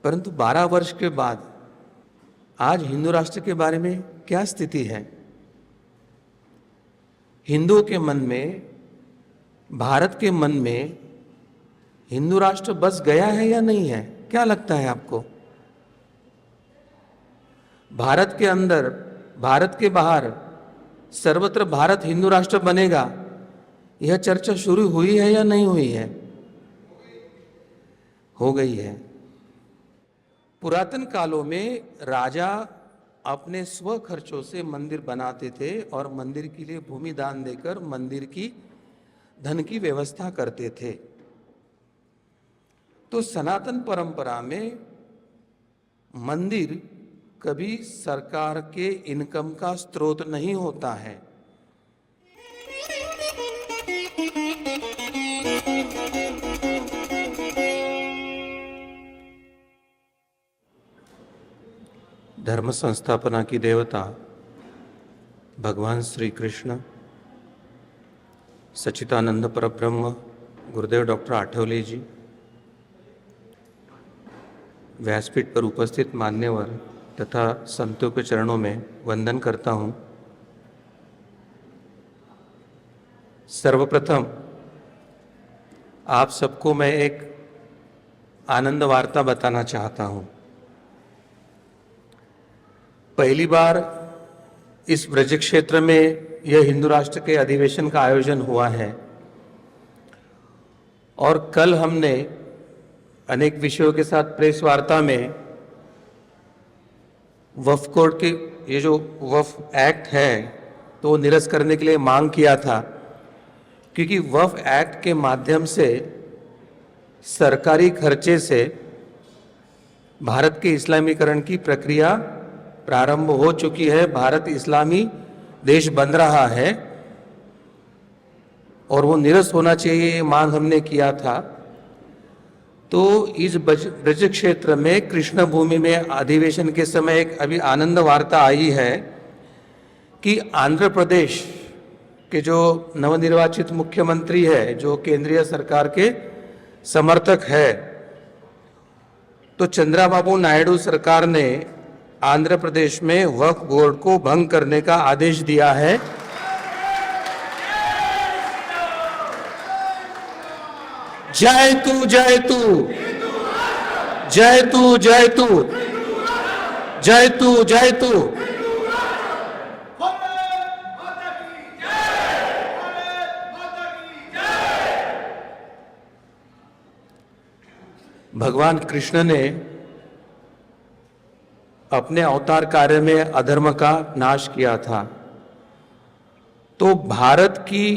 परंतु 12 वर्ष के बाद आज हिंदू राष्ट्र के बारे में क्या स्थिति है? हिंदुओं के मन में, भारत के मन में हिंदू राष्ट्र बस गया है या नहीं है? क्या लगता है आपको? भारत के अंदर, भारत के बाहर सर्वत्र भारत हिंदू राष्ट्र बनेगा, यह चर्चा शुरू हुई है या नहीं हुई है? हो गई है। पुरातन कालों में राजा अपने स्व खर्चों से मंदिर बनाते थे और मंदिर के लिए भूमि दान देकर मंदिर की धन की व्यवस्था करते थे। तो सनातन परंपरा में मंदिर कभी सरकार के इनकम का स्रोत नहीं होता है। धर्म संस्थापना की देवता भगवान श्री कृष्ण, सच्चिदानंद परब्रह्म गुरुदेव डॉक्टर आठवले जी, व्यासपीठ पर उपस्थित मान्यवर तथा संतों के चरणों में वंदन करता हूँ। सर्वप्रथम आप सबको मैं एक आनंद वार्ता बताना चाहता हूँ। पहली बार इस ब्रज क्षेत्र में यह हिंदू राष्ट्र के अधिवेशन का आयोजन हुआ है और कल हमने अनेक विषयों के साथ प्रेस वार्ता में वक्फ कोड के ये जो वक्फ एक्ट है तो निरस्त करने के लिए मांग किया था, क्योंकि वक्फ एक्ट के माध्यम से सरकारी खर्चे से भारत के इस्लामीकरण की प्रक्रिया प्रारंभ हो चुकी है। भारत इस्लामी देश बन रहा है और वो निरस्त होना चाहिए, ये मांग हमने किया था। तो इस ब्रज क्षेत्र में कृष्ण भूमि में अधिवेशन के समय एक अभी आनंद वार्ता आई है कि आंध्र प्रदेश के जो नवनिर्वाचित मुख्यमंत्री है, जो केंद्रीय सरकार के समर्थक है, तो चंद्रबाबू नायडू सरकार ने आंध्र प्रदेश में वक्फ बोर्ड को भंग करने का आदेश दिया है। जय तू जय तू, जय तू जय तू, जय तू जय तू। भगवान कृष्ण ने अपने अवतार कार्य में अधर्म का नाश किया था। तो भारत की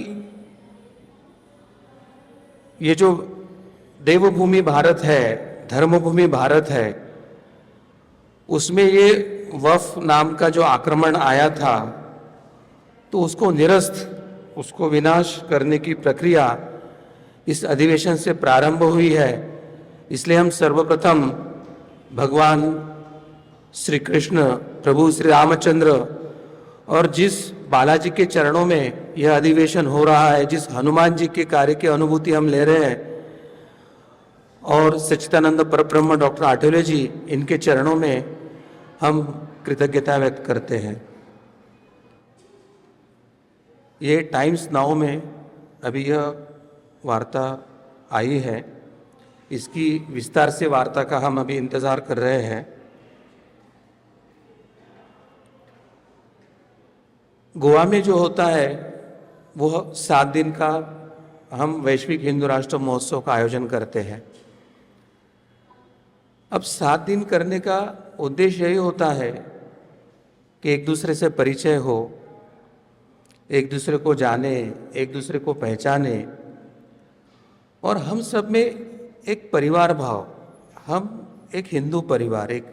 ये जो देवभूमि भारत है, धर्मभूमि भारत है, उसमें ये वक्फ नाम का जो आक्रमण आया था तो उसको निरस्त, उसको विनाश करने की प्रक्रिया इस अधिवेशन से प्रारंभ हुई है। इसलिए हम सर्वप्रथम भगवान श्री कृष्ण, प्रभु श्री रामचंद्र और जिस बालाजी के चरणों में यह अधिवेशन हो रहा है, जिस हनुमान जी के कार्य की अनुभूति हम ले रहे हैं, और सच्चिदानंद परब्रह्म डॉक्टर आठवले जी, इनके चरणों में हम कृतज्ञता व्यक्त करते हैं। ये टाइम्स नाउ में अभी यह वार्ता आई है, इसकी विस्तार से वार्ता का हम अभी इंतजार कर रहे हैं। गोवा में जो होता है वो 7 दिन का हम वैश्विक हिंदू राष्ट्र महोत्सव का आयोजन करते हैं। अब 7 दिन करने का उद्देश्य यही होता है कि एक दूसरे से परिचय हो, एक दूसरे को जाने, एक दूसरे को पहचाने और हम सब में एक परिवार भाव, हम एक हिंदू परिवार, एक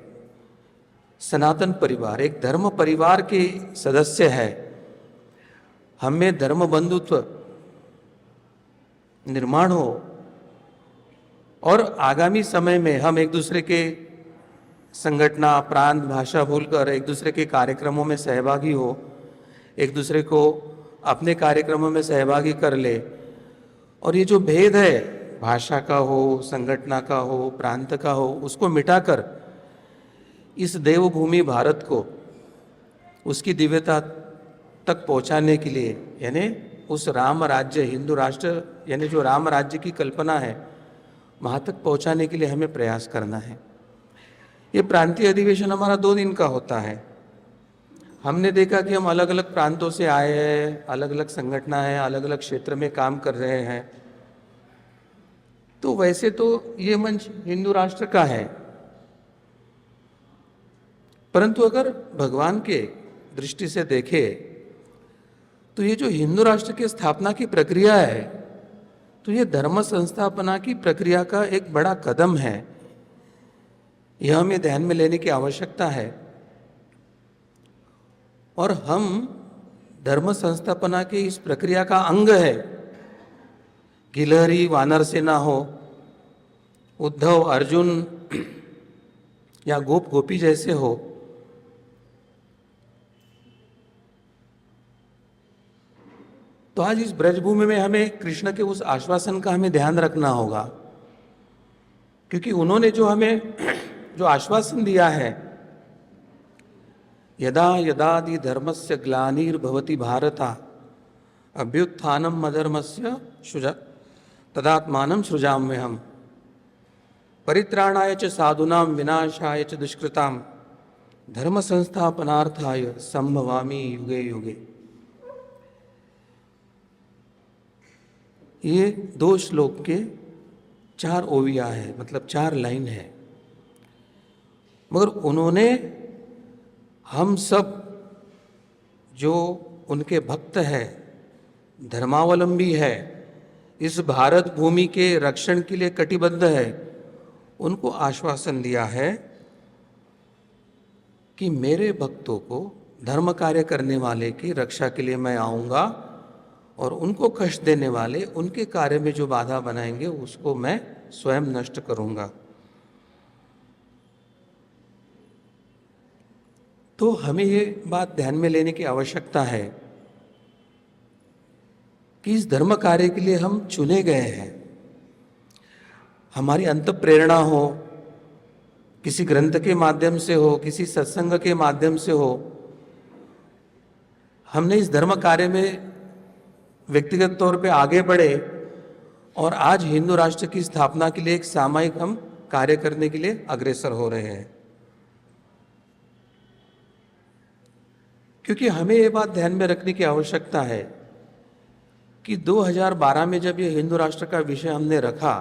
सनातन परिवार, एक धर्म परिवार के सदस्य है। हम में धर्म बंधुत्व निर्माण हो और आगामी समय में हम एक दूसरे के संगठना, प्रांत, भाषा भूलकर एक दूसरे के कार्यक्रमों में सहभागी हो, एक दूसरे को अपने कार्यक्रमों में सहभागी कर ले। और ये जो भेद है भाषा का हो, संगठना का हो, प्रांत का हो, उसको मिटाकर इस देवभूमि भारत को उसकी दिव्यता तक पहुंचाने के लिए, यानी उस राम राज्य, हिंदू राष्ट्र यानी जो राम राज्य की कल्पना है, वहाँ तक पहुंचाने के लिए हमें प्रयास करना है। ये प्रांतीय अधिवेशन हमारा 2 दिन का होता है। हमने देखा कि हम अलग अलग प्रांतों से आए हैं, अलग अलग संगठना है, अलग अलग क्षेत्र में काम कर रहे हैं। तो वैसे तो ये मंच हिंदू राष्ट्र का है, परंतु अगर भगवान के दृष्टि से देखें तो ये जो हिंदू राष्ट्र की स्थापना की प्रक्रिया है, तो ये धर्म संस्थापना की प्रक्रिया का एक बड़ा कदम है। यह हमें ध्यान में लेने की आवश्यकता है। और हम धर्म संस्थापना की इस प्रक्रिया का अंग है। गिलहरी वानर सेना हो, उद्धव अर्जुन या गोप गोपी जैसे हो, तो आज इस ब्रजभूमि में हमें कृष्ण के उस आश्वासन का हमें ध्यान रखना होगा, क्योंकि उन्होंने जो हमें जो आश्वासन दिया है, यदा यदादि धर्मस्य ग्लानिर्भवति भारता अभ्युत्थानम अधर्मस्य तदात्मानं सृजाम्यहम् परित्राणाय च साधूनां विनाशाय च दुष्कृतां धर्म संस्थापनार्थाय संभवामि युगे युगे। ये 2 श्लोक के 4 ओविया है, मतलब 4 लाइन है। मगर उन्होंने हम सब जो उनके भक्त है, धर्मावलंबी है, इस भारत भूमि के रक्षण के लिए कटिबद्ध है, उनको आश्वासन दिया है कि मेरे भक्तों को, धर्म कार्य करने वाले की रक्षा के लिए मैं आऊँगा और उनको कष्ट देने वाले, उनके कार्य में जो बाधा बनाएंगे उसको मैं स्वयं नष्ट करूँगा। तो हमें ये बात ध्यान में लेने की आवश्यकता है कि इस धर्म कार्य के लिए हम चुने गए हैं। हमारी अंत प्रेरणा हो, किसी ग्रंथ के माध्यम से हो, किसी सत्संग के माध्यम से हो, हमने इस धर्म कार्य में व्यक्तिगत तौर पे आगे बढ़े और आज हिंदू राष्ट्र की स्थापना के लिए एक सामूहिक हम कार्य करने के लिए अग्रसर हो रहे हैं। क्योंकि हमें ये बात ध्यान में रखने की आवश्यकता है कि 2012 में जब ये हिंदू राष्ट्र का विषय हमने रखा,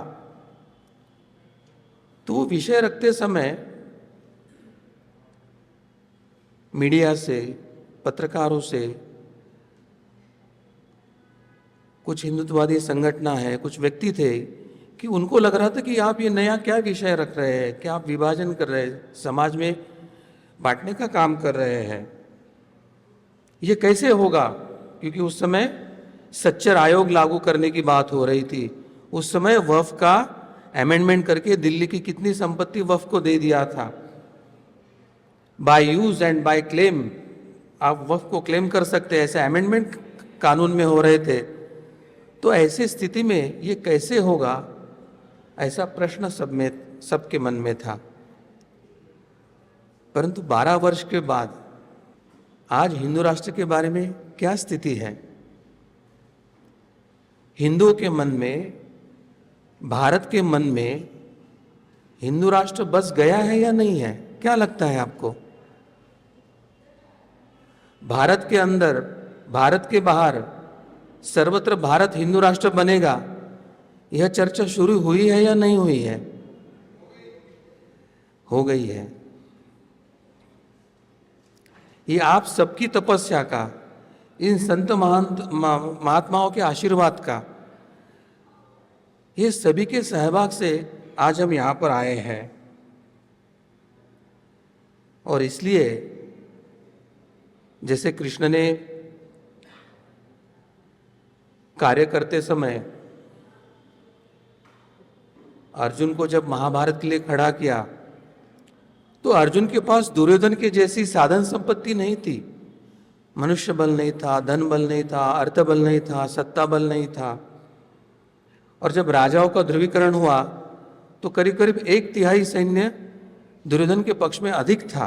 तो वो विषय रखते समय मीडिया से, पत्रकारों से, कुछ हिंदुत्ववादी संगठन है, कुछ व्यक्ति थे कि उनको लग रहा था कि आप ये नया क्या विषय रख रहे हैं, क्या आप विभाजन कर रहे हैं, समाज में बांटने का काम कर रहे हैं, ये कैसे होगा। क्योंकि उस समय सच्चर आयोग लागू करने की बात हो रही थी। उस समय वक्फ का अमेंडमेंट करके दिल्ली की कितनी संपत्ति वक्फ को दे दिया था। By use and by claim, आप वक्फ को क्लेम कर सकते हैं, ऐसे अमेंडमेंट कानून में हो रहे थे। तो ऐसी स्थिति में ये कैसे होगा, ऐसा प्रश्न सबके मन में था। परंतु 12 वर्ष के बाद आज हिंदू राष्ट्र के बारे में क्या स्थिति है? हिंदुओं के मन में, भारत के मन में हिंदू राष्ट्र बस गया है या नहीं है? क्या लगता है आपको? भारत के अंदर, भारत के बाहर, सर्वत्र भारत हिंदू राष्ट्र बनेगा, यह चर्चा शुरू हुई है या नहीं हुई है? हो गई है। ये आप सबकी तपस्या का, इन संत महात्माओं के आशीर्वाद का, ये सभी के सहभाग से आज हम यहाँ पर आए हैं। और इसलिए जैसे कृष्ण ने कार्य करते समय अर्जुन को जब महाभारत के लिए खड़ा किया, तो अर्जुन के पास दुर्योधन के जैसी साधन संपत्ति नहीं थी। मनुष्य बल नहीं था, धन बल नहीं था, अर्थ बल नहीं था, सत्ता बल नहीं था। और जब राजाओं का ध्रुवीकरण हुआ तो करीब करीब 1/3 सैन्य दुर्योधन के पक्ष में अधिक था।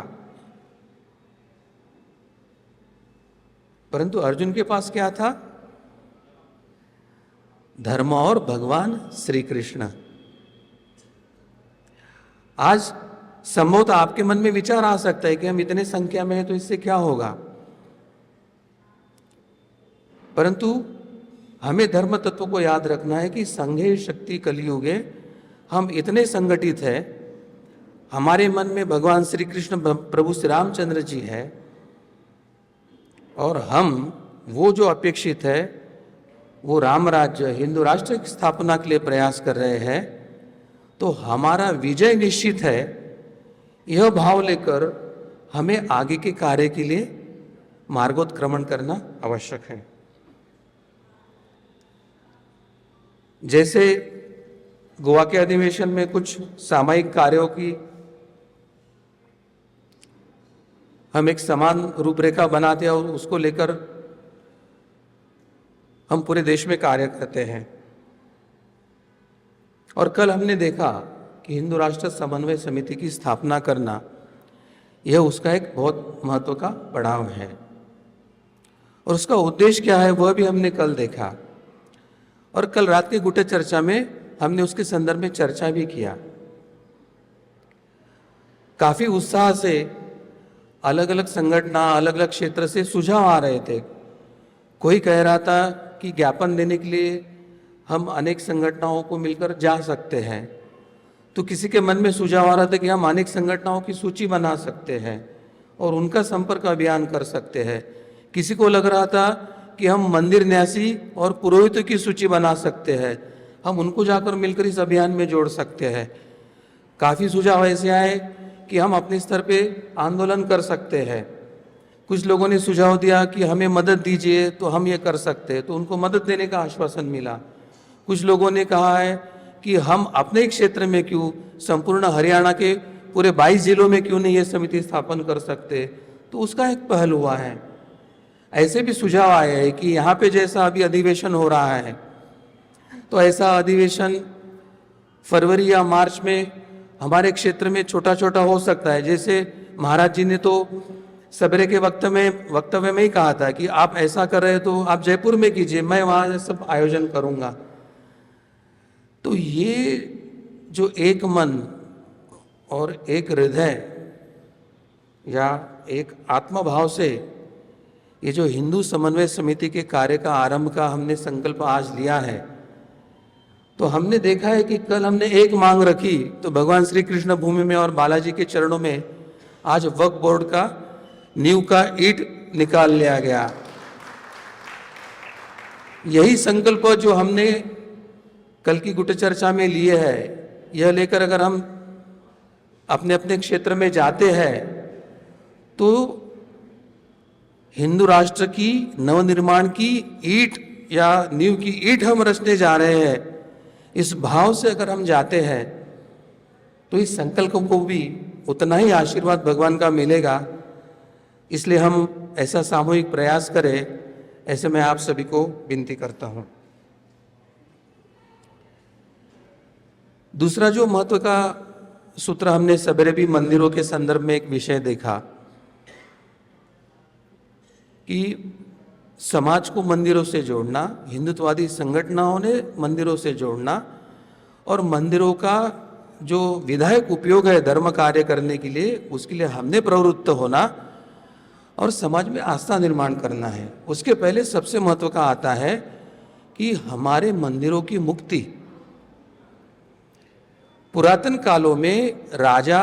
परंतु अर्जुन के पास क्या था? धर्म और भगवान श्री कृष्ण। आज संभवतः आपके मन में विचार आ सकता है कि हम इतने संख्या में हैं तो इससे क्या होगा, परंतु हमें धर्म तत्व को याद रखना है कि संघे शक्ति कलियुगे हम इतने संगठित हैं, हमारे मन में भगवान श्री कृष्ण प्रभु श्री रामचंद्र जी है और हम वो जो अपेक्षित है वो राम राज्य हिंदू राष्ट्र की स्थापना के लिए प्रयास कर रहे हैं, तो हमारा विजय निश्चित है। यह भाव लेकर हमें आगे के कार्य के लिए मार्गोत्क्रमण करना आवश्यक है। जैसे गोवा के अधिवेशन में कुछ सामयिक कार्यों की हम एक समान रूपरेखा बनाते हैं और उसको लेकर हम पूरे देश में कार्य करते हैं। और कल हमने देखा कि हिंदू राष्ट्र समन्वय समिति की स्थापना करना यह उसका एक बहुत महत्व का पड़ाव है और उसका उद्देश्य क्या है वह भी हमने कल देखा। और कल रात के गुटे चर्चा में हमने उसके संदर्भ में चर्चा भी किया। काफी उत्साह से अलग अलग संगठन अलग अलग क्षेत्र से सुझाव आ रहे थे। कोई कह रहा था कि ज्ञापन देने के लिए हम अनेक संगठनों को मिलकर जा सकते हैं, तो किसी के मन में सुझाव आ रहा था कि हम अनेक संगठनों की सूची बना सकते हैं और उनका संपर्क अभियान कर सकते हैं। किसी को लग रहा था कि हम मंदिर न्यासी और पुरोहितों की सूची बना सकते हैं, हम उनको जाकर मिलकर इस अभियान में जोड़ सकते हैं। काफ़ी सुझाव ऐसे आए कि हम अपने स्तर पे आंदोलन कर सकते हैं। कुछ लोगों ने सुझाव दिया कि हमें मदद दीजिए तो हम ये कर सकते हैं, तो उनको मदद देने का आश्वासन मिला। कुछ लोगों ने कहा है कि हम अपने क्षेत्र में क्यों, संपूर्ण हरियाणा के पूरे 22 जिलों में क्यों नहीं ये समिति स्थापन कर सकते, तो उसका एक पहल हुआ है। ऐसे भी सुझाव आए हैं कि यहाँ पे जैसा अभी अधिवेशन हो रहा है तो ऐसा अधिवेशन फरवरी या मार्च में हमारे क्षेत्र में छोटा छोटा हो सकता है। जैसे महाराज जी ने तो सवेरे के वक्तव्य में ही कहा था कि आप ऐसा कर रहे तो आप जयपुर में कीजिए, मैं वहाँ सब आयोजन करूँगा। तो ये जो एक मन और एक हृदय या एक आत्मभाव से ये जो हिंदू समन्वय समिति के कार्य का आरंभ का हमने संकल्प आज लिया है, तो हमने देखा है कि कल हमने एक मांग रखी तो भगवान श्री कृष्ण भूमि में और बालाजी के चरणों में आज वक्फ बोर्ड का नींव का ईंट निकाल लिया गया। यही संकल्प जो हमने कल की गुट चर्चा में लिए है, यह लेकर अगर हम अपने अपने क्षेत्र में जाते हैं तो हिंदू राष्ट्र की नवनिर्माण की ईंट या नींव की ईंट हम रचने जा रहे हैं। इस भाव से अगर हम जाते हैं तो इस संकल्प को भी उतना ही आशीर्वाद भगवान का मिलेगा। इसलिए हम ऐसा सामूहिक प्रयास करें, ऐसे मैं आप सभी को विनती करता हूं। दूसरा जो महत्व का सूत्र हमने सवेरे भी मंदिरों के संदर्भ में एक विषय देखा कि समाज को मंदिरों से जोड़ना, हिंदुत्ववादी संगठनों ने मंदिरों से जोड़ना और मंदिरों का जो विधायक उपयोग है धर्म कार्य करने के लिए, उसके लिए हमने प्रवृत्त होना और समाज में आस्था निर्माण करना है। उसके पहले सबसे महत्व का आता है कि हमारे मंदिरों की मुक्ति। पुरातन कालों में राजा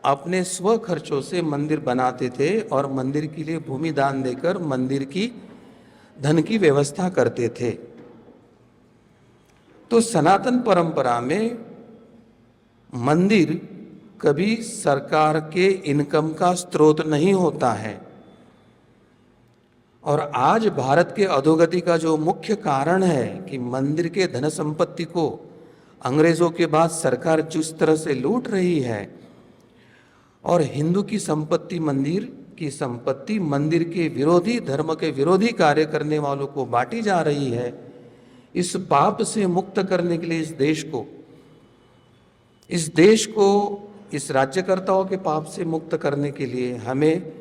अपने स्व खर्चों से मंदिर बनाते थे और मंदिर के लिए भूमि दान देकर मंदिर की धन की व्यवस्था करते थे। तो सनातन परंपरा में मंदिर कभी सरकार के इनकम का स्रोत नहीं होता है और आज भारत के अधोगति का जो मुख्य कारण है कि मंदिर के धन संपत्ति को अंग्रेजों के बाद सरकार जिस तरह से लूट रही है और हिंदू की संपत्ति मंदिर की संपत्ति मंदिर के विरोधी, धर्म के विरोधी कार्य करने वालों को बांटी जा रही है, इस पाप से मुक्त करने के लिए इस देश को इस राज्यकर्ताओं के पाप से मुक्त करने के लिए हमें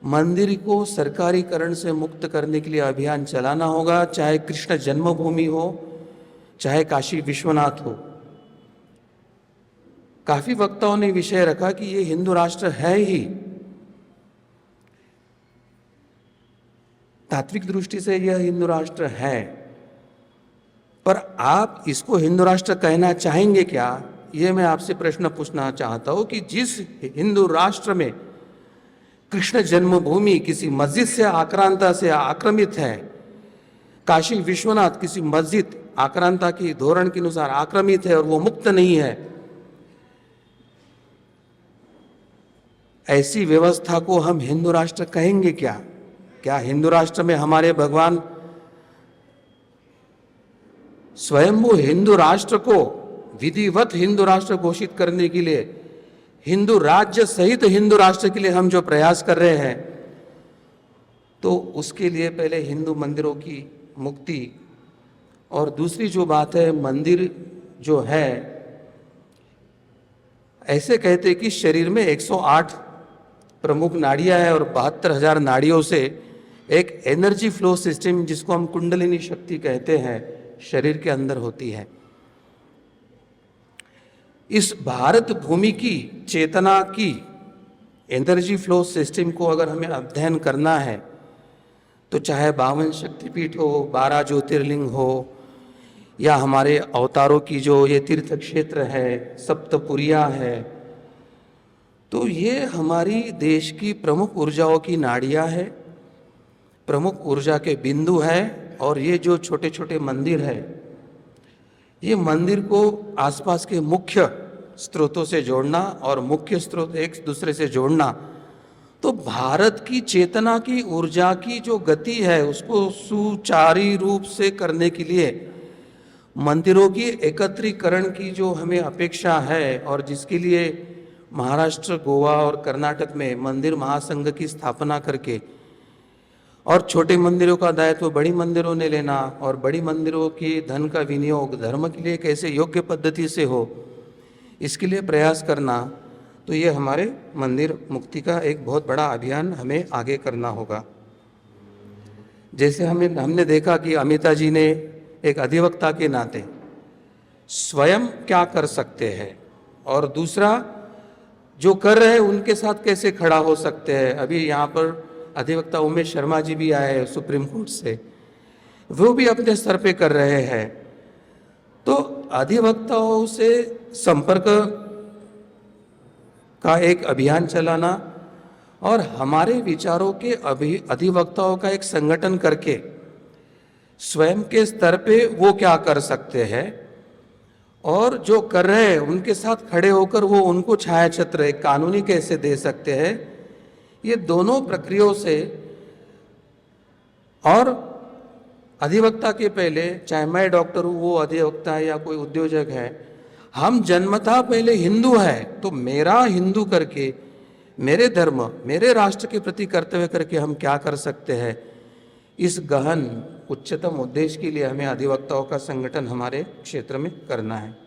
मंदिर को सरकारीकरण से मुक्त करने के लिए अभियान चलाना होगा, चाहे कृष्ण जन्मभूमि हो, चाहे काशी विश्वनाथ हो। काफी वक्ताओं ने विषय रखा कि ये हिंदू राष्ट्र है ही, तात्विक दृष्टि से यह हिंदू राष्ट्र है, पर आप इसको हिंदू राष्ट्र कहना चाहेंगे क्या? ये मैं आपसे प्रश्न पूछना चाहता हूं कि जिस हिंदू राष्ट्र में कृष्ण जन्मभूमि किसी मस्जिद से आक्रांता से आक्रमित है, काशी विश्वनाथ किसी मस्जिद आक्रांता की धोरण के अनुसार आक्रमित है और वो मुक्त नहीं है, ऐसी व्यवस्था को हम हिंदू राष्ट्र कहेंगे क्या? क्या हिंदू राष्ट्र में हमारे भगवान स्वयंभू हिंदू राष्ट्र को विधिवत हिंदू राष्ट्र घोषित करने के लिए, हिंदू राज्य सहित हिंदू राष्ट्र के लिए हम जो प्रयास कर रहे हैं, तो उसके लिए पहले हिंदू मंदिरों की मुक्ति, और दूसरी जो बात है, मंदिर जो है, ऐसे कहते कि शरीर में 108 प्रमुख नाड़ियां हैं और 72,000 नाड़ियों से एक एनर्जी फ्लो सिस्टम, जिसको हम कुंडलिनी शक्ति कहते हैं, शरीर के अंदर होती है। इस भारत भूमि की चेतना की एनर्जी फ्लो सिस्टम को अगर हमें अध्ययन करना है, तो चाहे 52 शक्तिपीठ हो, 12 ज्योतिर्लिंग हो, या हमारे अवतारों की जो ये तीर्थ क्षेत्र है, सप्तपुरिया है, तो ये हमारी देश की प्रमुख ऊर्जाओं की नाड़ियां है, प्रमुख ऊर्जा के बिंदु है। और ये जो छोटे छोटे मंदिर है, ये मंदिर को आसपास के मुख्य स्रोतों से जोड़ना और मुख्य स्रोत एक दूसरे से जोड़ना, तो भारत की चेतना की ऊर्जा की जो गति है उसको सुचारू रूप से करने के लिए मंदिरों की एकत्रीकरण की जो हमें अपेक्षा है, और जिसके लिए महाराष्ट्र, गोवा और कर्नाटक में मंदिर महासंघ की स्थापना करके और छोटे मंदिरों का दायित्व बड़ी मंदिरों ने लेना, और बड़ी मंदिरों के धन का विनियोग धर्म के लिए कैसे योग्य पद्धति से हो, इसके लिए प्रयास करना, तो ये हमारे मंदिर मुक्ति का एक बहुत बड़ा अभियान हमें आगे करना होगा। जैसे हमने देखा कि अमिता जी ने एक अधिवक्ता के नाते स्वयं क्या कर सकते हैं, और दूसरा जो कर रहे हैं उनके साथ कैसे खड़ा हो सकते हैं। अभी यहाँ पर अधिवक्ता उमेश शर्मा जी भी आए सुप्रीम कोर्ट से, वो भी अपने स्तर पे कर रहे हैं। तो अधिवक्ताओं से संपर्क का एक अभियान चलाना और हमारे विचारों के अधिवक्ताओं का एक संगठन करके स्वयं के स्तर पे वो क्या कर सकते हैं, और जो कर रहे हैं उनके साथ खड़े होकर वो उनको छाया छत्र एक कानूनी कैसे दे सकते हैं, ये दोनों प्रक्रियाओं से। और अधिवक्ता के पहले, चाहे मैं डॉक्टर हूँ, वो अधिवक्ता है या कोई उद्योजक है, हम जन्मतः पहले हिंदू है, तो मेरा हिंदू करके, मेरे धर्म, मेरे राष्ट्र के प्रति कर्तव्य करके हम क्या कर सकते हैं, इस गहन उच्चतम उद्देश्य के लिए हमें अधिवक्ताओं का संगठन हमारे क्षेत्र में करना है।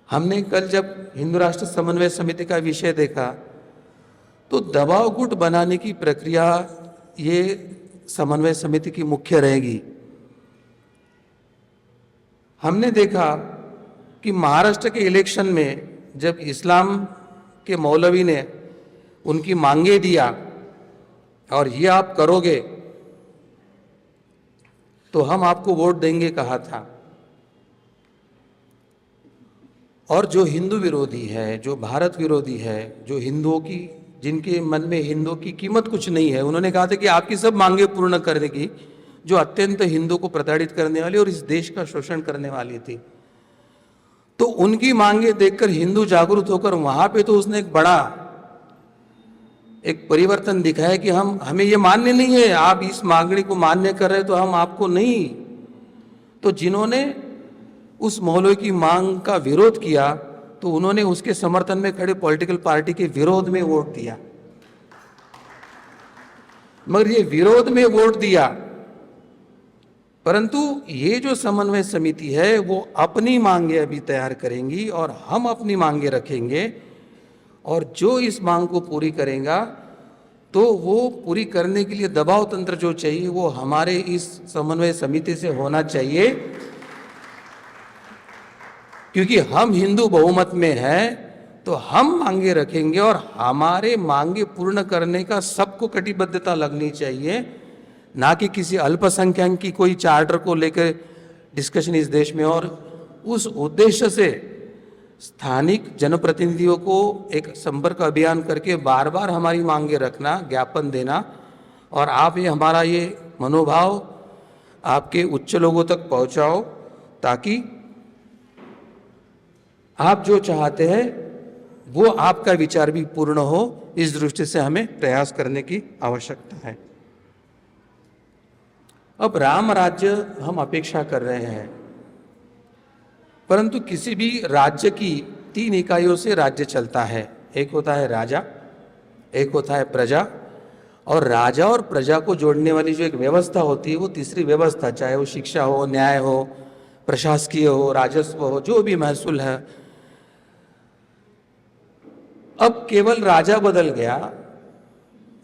हमने कल जब हिंदू राष्ट्र समन्वय समिति का विषय देखा, तो दबाव गुट बनाने की प्रक्रिया ये समन्वय समिति की मुख्य रहेगी। हमने देखा कि महाराष्ट्र के इलेक्शन में जब इस्लाम के मौलवी ने उनकी मांगे दिया और ये आप करोगे तो हम आपको वोट देंगे कहा था, और जो हिंदू विरोधी है, जो भारत विरोधी है, जो हिंदुओं की, जिनके मन में हिंदुओं की कीमत कुछ नहीं है, उन्होंने कहा था कि आपकी सब मांगे पूर्ण कर देगी, जो अत्यंत हिंदू को प्रताड़ित करने वाली और इस देश का शोषण करने वाली थी। तो उनकी मांगे देखकर हिंदू जागरूक होकर वहां पे तो उसने एक बड़ा एक परिवर्तन दिखाया कि हमें ये मान्य नहीं है, आप इस मांगनी को मान्य कर रहे तो हम आपको नहीं। तो जिन्होंने उस मौलवी की मांग का विरोध किया, तो उन्होंने उसके समर्थन में खड़े पॉलिटिकल पार्टी के विरोध में वोट दिया। मगर ये विरोध में वोट दिया परंतु ये जो समन्वय समिति है वो अपनी मांगे अभी तैयार करेंगी और हम अपनी मांगे रखेंगे, और जो इस मांग को पूरी करेगा तो वो पूरी करने के लिए दबाव तंत्र जो चाहिए वो हमारे इस समन्वय समिति से होना चाहिए, क्योंकि हम हिंदू बहुमत में हैं तो हम मांगे रखेंगे और हमारे मांगे पूर्ण करने का सबको कटिबद्धता लगनी चाहिए, ना कि किसी अल्पसंख्यक की कोई चार्टर को लेकर डिस्कशन इस देश में। और उस उद्देश्य से स्थानिक जनप्रतिनिधियों को एक संपर्क अभियान करके बार बार हमारी मांगे रखना, ज्ञापन देना, और आप ये हमारा ये मनोभाव आपके उच्च लोगों तक पहुंचाओ, ताकि आप जो चाहते हैं वो आपका विचार भी पूर्ण हो। इस दृष्टि से हमें प्रयास करने की आवश्यकता है। अब राम राज्य हम अपेक्षा कर रहे हैं, परंतु किसी भी राज्य की 3 इकाइयों से राज्य चलता है। एक होता है राजा, एक होता है प्रजा, और राजा और प्रजा को जोड़ने वाली जो एक व्यवस्था होती है वो तीसरी व्यवस्था, चाहे वो शिक्षा हो, न्याय हो, प्रशासकीय हो, राजस्व हो, जो भी महसूल है। अब केवल राजा बदल गया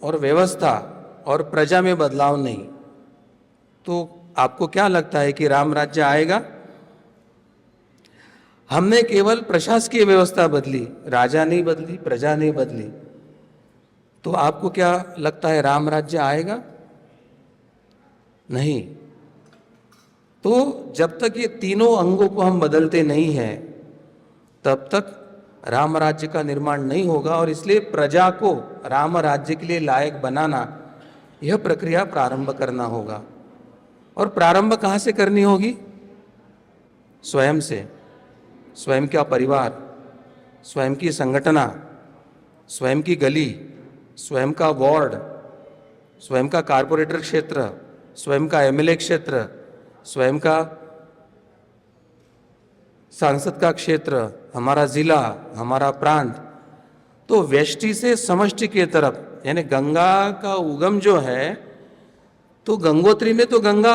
और व्यवस्था और प्रजा में बदलाव नहीं, तो आपको क्या लगता है कि राम राज्य आएगा? हमने केवल प्रशासकीय व्यवस्था बदली, राजा नहीं बदली, प्रजा नहीं बदली, तो आपको क्या लगता है राम राज्य आएगा? नहीं। तो जब तक ये तीनों अंगों को हम बदलते नहीं हैं तब तक राम राज्य का निर्माण नहीं होगा, और इसलिए प्रजा को राम राज्य के लिए लायक बनाना, यह प्रक्रिया प्रारंभ करना होगा। और प्रारंभ कहाँ से करनी होगी? स्वयं से। स्वयं का परिवार, स्वयं की संगठना, स्वयं की गली, स्वयं का वार्ड, स्वयं का कारपोरेटर क्षेत्र, स्वयं का एमएलए क्षेत्र, स्वयं का सांसद का क्षेत्र, हमारा जिला, हमारा प्रांत। तो व्यष्टि से समष्टि की तरफ, यानी गंगा का उगम जो है, तो गंगोत्री में तो गंगा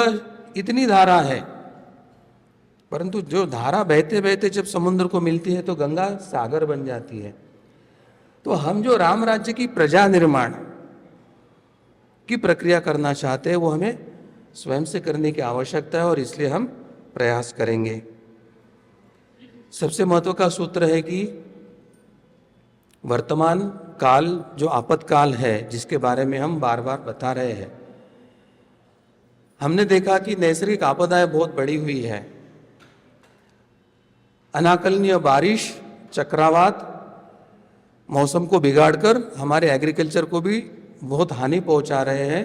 इतनी धारा है, परंतु जो धारा बहते बहते जब समुद्र को मिलती है तो गंगा सागर बन जाती है। तो हम जो राम राज्य की प्रजा निर्माण की प्रक्रिया करना चाहते हैं वो हमें स्वयं से करने की आवश्यकता है, और इसलिए हम प्रयास करेंगे। सबसे महत्व का सूत्र है कि वर्तमान काल जो आपातकाल है, जिसके बारे में हम बार बार बता रहे हैं, हमने देखा कि नैसर्गिक आपदाएं बहुत बढ़ी हुई है। अनाकलनीय बारिश, चक्रवात मौसम को बिगाड़कर हमारे एग्रीकल्चर को भी बहुत हानि पहुंचा रहे हैं।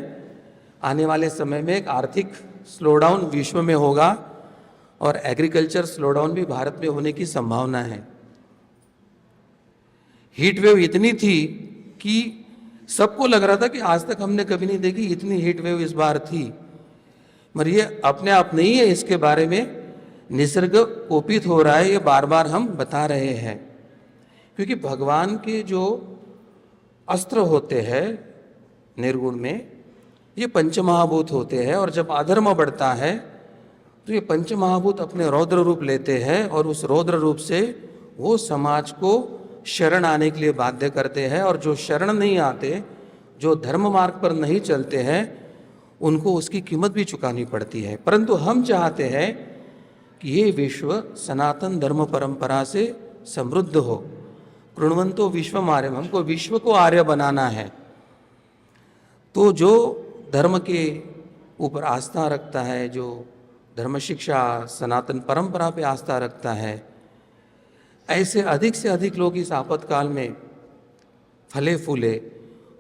आने वाले समय में एक आर्थिक स्लोडाउन विश्व में होगा और एग्रीकल्चर स्लोडाउन भी भारत में होने की संभावना है। हीट वेव इतनी थी कि सबको लग रहा था कि आज तक हमने कभी नहीं देखी इतनी हीट वेव इस बार थी, मगर ये अपने आप नहीं है, इसके बारे में निसर्ग कोपित हो रहा है, ये बार बार हम बता रहे हैं। क्योंकि भगवान के जो अस्त्र होते हैं निर्गुण में, ये पंचमहाभूत होते हैं, और जब अधर्म बढ़ता है तो ये पंचमहाभूत अपने रौद्र रूप लेते हैं, और उस रौद्र रूप से वो समाज को शरण आने के लिए बाध्य करते हैं, और जो शरण नहीं आते, जो धर्म मार्ग पर नहीं चलते हैं, उनको उसकी कीमत भी चुकानी पड़ती है। परंतु हम चाहते हैं कि ये विश्व सनातन धर्म परंपरा से समृद्ध हो। कृण्वन्तो विश्वम आर्यम, हमको विश्व को आर्य बनाना है। तो जो धर्म के ऊपर आस्था रखता है, जो धर्म शिक्षा सनातन परंपरा पे आस्था रखता है, ऐसे अधिक से अधिक लोग इस आपातकाल में फले फूले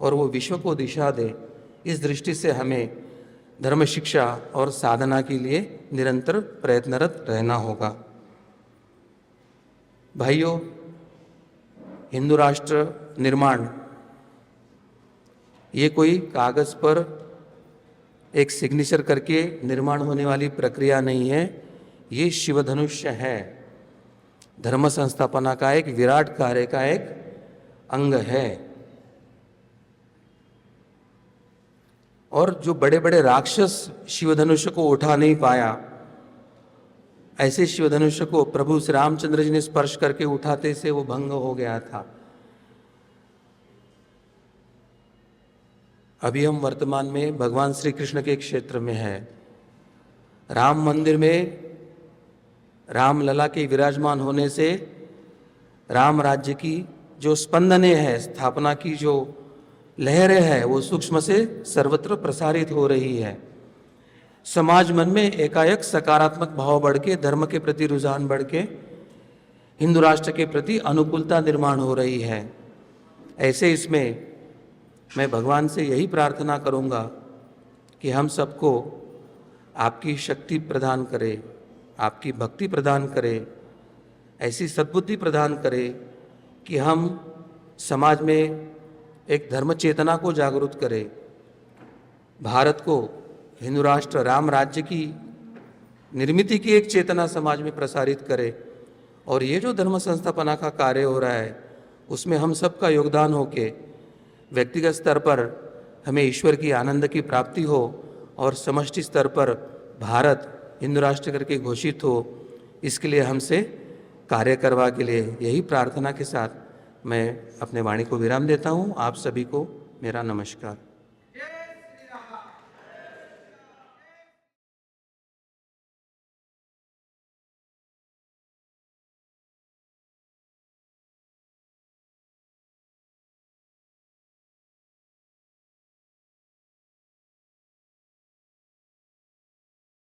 और वो विश्व को दिशा दे, इस दृष्टि से हमें धर्म शिक्षा और साधना के लिए निरंतर प्रयत्नरत रहना होगा। भाइयों, हिंदू राष्ट्र निर्माण ये कोई कागज पर एक सिग्नेचर करके निर्माण होने वाली प्रक्रिया नहीं है, ये शिवधनुष्य है। धर्म संस्थापना का एक विराट कार्य का एक अंग है। और जो बड़े बड़े राक्षस शिवधनुष को उठा नहीं पाया, ऐसे शिवधनुष को प्रभु श्री रामचंद्र जी ने स्पर्श करके उठाते से वो भंग हो गया था। अभी हम वर्तमान में भगवान श्री कृष्ण के क्षेत्र में हैं। राम मंदिर में राम लला के विराजमान होने से राम राज्य की जो स्पंदने हैं, स्थापना की जो लहरें हैं, वो सूक्ष्म से सर्वत्र प्रसारित हो रही है। समाज मन में एकाएक सकारात्मक भाव बढ़ के, धर्म के प्रति रुझान बढ़ के, हिंदू राष्ट्र के प्रति अनुकूलता निर्माण हो रही है। ऐसे इसमें मैं भगवान से यही प्रार्थना करूंगा कि हम सबको आपकी शक्ति प्रदान करे, आपकी भक्ति प्रदान करे, ऐसी सद्बुद्धि प्रदान करे कि हम समाज में एक धर्म चेतना को जागरूक करें, भारत को हिंदू राष्ट्र राम राज्य की निर्मिति की एक चेतना समाज में प्रसारित करे। और ये जो धर्म संस्थापना का कार्य हो रहा है, उसमें हम सबका योगदान हो के व्यक्तिगत स्तर पर हमें ईश्वर की आनंद की प्राप्ति हो और समष्टि स्तर पर भारत हिंदू राष्ट्र करके घोषित हो। इसके लिए हमसे कार्य करवा के लिए यही प्रार्थना के साथ मैं अपने वाणी को विराम देता हूँ। आप सभी को मेरा नमस्कार।